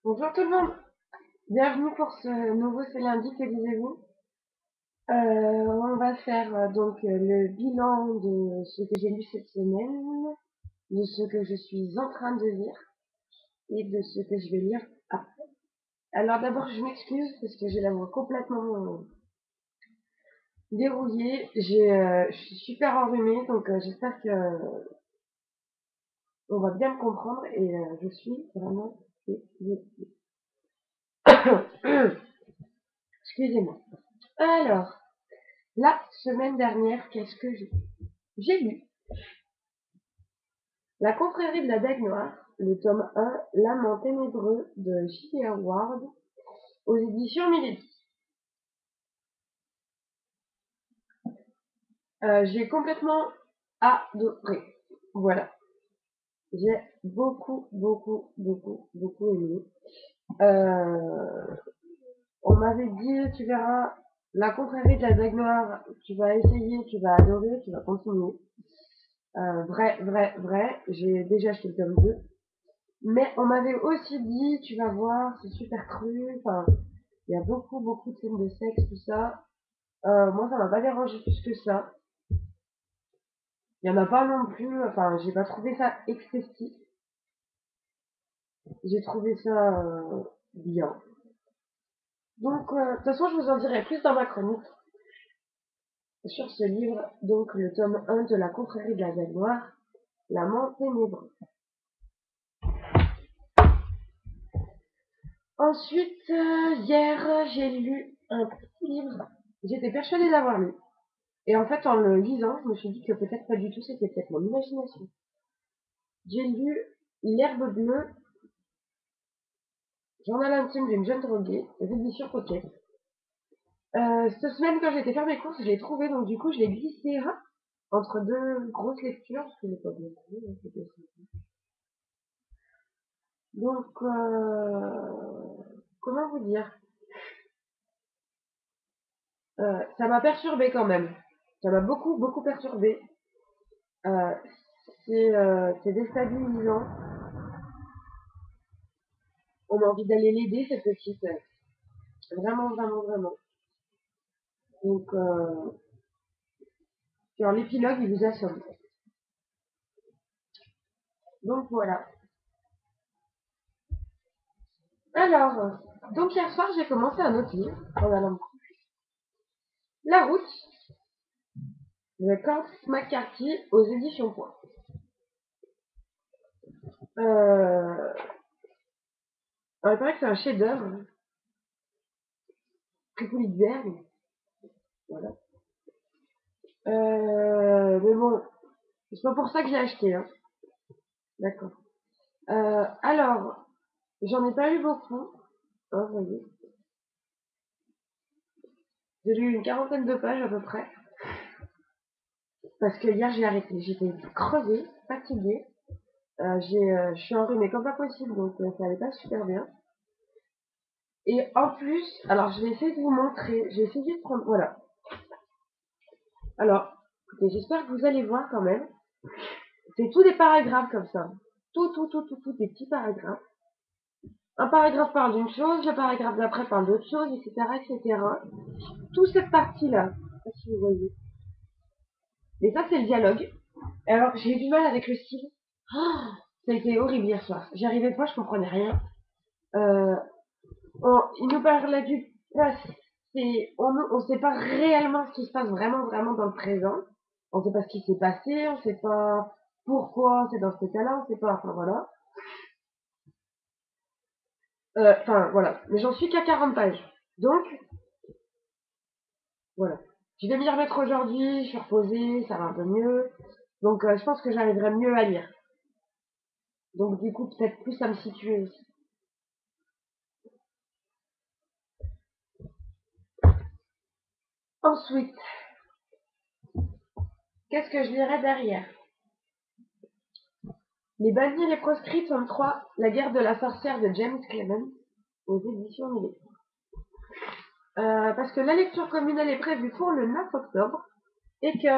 Bonjour tout le monde, bienvenue pour ce nouveau C'est lundi, que disiez-vous? On va faire le bilan de ce que j'ai lu cette semaine, de ce que je suis en train de lire et de ce que je vais lire après. Alors d'abord je m'excuse parce que j'ai la voix complètement dérouillée, je suis super enrhumée donc j'espère que on va bien me comprendre et je suis vraiment désolée. Excusez-moi. Alors, la semaine dernière, qu'est-ce que j'ai lu? La confrérie de la Dague Noire, le tome 1, L'amant ténébreux de J. Howard, aux éditions Milady. J'ai complètement adoré. Voilà. J'ai beaucoup aimé. Euh, on m'avait dit, tu verras, la confrérie de la Dague Noire, tu vas essayer, tu vas adorer, tu vas continuer. Vrai, j'ai déjà acheté le tome 2. Mais on m'avait aussi dit, tu vas voir, c'est super cru, enfin, il y a beaucoup de scènes de sexe, tout ça. Moi, ça m'a pas dérangé plus que ça. Il y en a pas non plus, enfin, j'ai pas trouvé ça excessif. J'ai trouvé ça bien. Donc, de toute façon, je vous en dirai plus dans ma chronique sur ce livre, donc le tome 1 de la confrérie de la Dague Noire, L'amant ténébreux. Ensuite, hier, j'ai lu un petit livre. J'étais persuadée d'avoir lu. Et en fait, en le lisant, je me suis dit que peut-être pas du tout, c'était peut-être mon imagination. J'ai lu L'herbe bleue, journal intime d'une jeune droguée, aux éditions Pocket. Cette semaine, quand j'ai été faire mes courses, je l'ai trouvé, donc du coup, je l'ai glissé entre deux grosses lectures, parce que je l'ai pas bien trouvé. Donc, comment vous dire, ça m'a perturbé quand même. Ça m'a beaucoup perturbé. Euh, c'est déstabilisant. On a envie d'aller l'aider, cette petite. Vraiment. Donc, sur l'épilogue, il vous assomme. Donc voilà. Alors, donc hier soir, j'ai commencé un autre livre en allant. La route de Cormac McCarthy aux éditions Point. Il paraît que c'est un chef-d'œuvre, très Pulitzer, voilà. Mais bon, c'est pas pour ça que j'ai acheté, hein. D'accord. Alors, j'en ai pas lu beaucoup, hein, vous voyez. J'ai lu une quarantaine de pages à peu près, parce que hier j'ai arrêté. J'étais crevée, fatiguée. Je suis enrhumée comme pas possible, donc ça allait pas super bien. Et en plus, alors je vais essayer de vous montrer, j'ai essayé de prendre, voilà. Alors, écoutez, j'espère que vous allez voir quand même. C'est tout des paragraphes comme ça. Tout des petits paragraphes. Un paragraphe parle d'une chose, le paragraphe d'après parle d'autre chose, etc. Toute cette partie-là, je sais pas si vous voyez. Mais ça, c'est le dialogue. Et alors, j'ai eu du mal avec le style. Oh, ça a été horrible hier soir. J'y arrivais pas, je comprenais rien. Euh, il nous parlait du passé. On sait pas réellement ce qui se passe vraiment dans le présent. On sait pas ce qui s'est passé, on sait pas pourquoi c'est dans ce cas-là, on sait pas, enfin voilà. Enfin voilà. Mais j'en suis qu'à 40 pages. Donc, voilà. Je vais m'y remettre aujourd'hui, je suis reposée, ça va un peu mieux. Donc je pense que j'arriverai mieux à lire. Donc du coup, peut-être plus à me situer aussi. Ensuite, qu'est-ce que je lirai derrière? Les bannis et les proscrits, tome 3, La guerre de la sorcière de James Clement, aux éditions Millet. Parce que la lecture communale est prévue pour le 9 octobre et que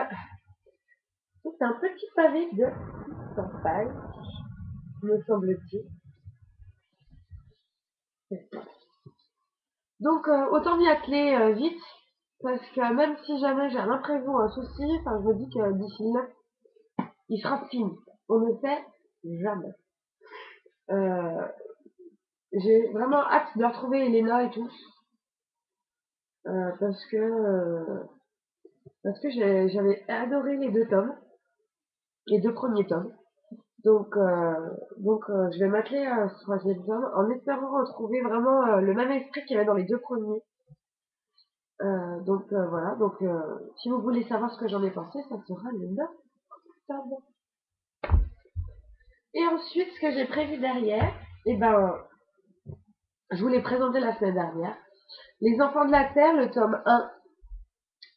c'est un petit pavé de 600 pages, me semble-t-il. Donc autant m'y atteler vite, parce que même si jamais j'ai un imprévu ou un souci, enfin je me dis que d'ici là, il sera fini. On ne sait jamais. Euh, j'ai vraiment hâte de retrouver Elena et tout, euh, parce que euh, j'avais adoré les 2 tomes, les 2 premiers tomes. Donc je vais m'atteler à ce 3e tome en espérant retrouver vraiment le même esprit qu'il y avait dans les 2 premiers. Voilà, si vous voulez savoir ce que j'en ai pensé, ça sera le 9 octobre. Et ensuite, ce que j'ai prévu derrière, eh ben, je vous l'ai présenté la semaine dernière. Les Enfants de la Terre, le tome 1,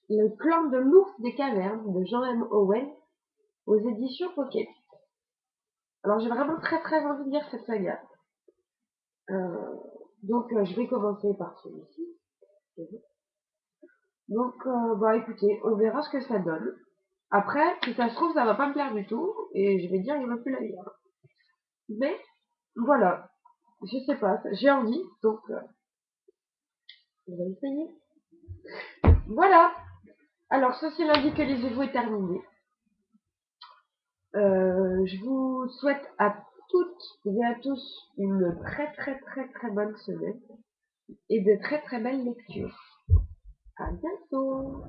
le clan de l'ours des cavernes de Jean M. Owen, aux éditions Pocket. Alors j'ai vraiment très très envie de lire cette saga. Euh, je vais commencer par celui-ci. Bah écoutez, on verra ce que ça donne. Après, si ça se trouve, ça va pas me plaire du tout, et je vais dire que je veux plus la lire. Mais, voilà, je sais pas, j'ai envie, on va essayer. Voilà. Alors, ceci indique que les vous est terminé. Je vous souhaite à toutes et à tous une très très très très bonne semaine et de très très belles lectures. À bientôt.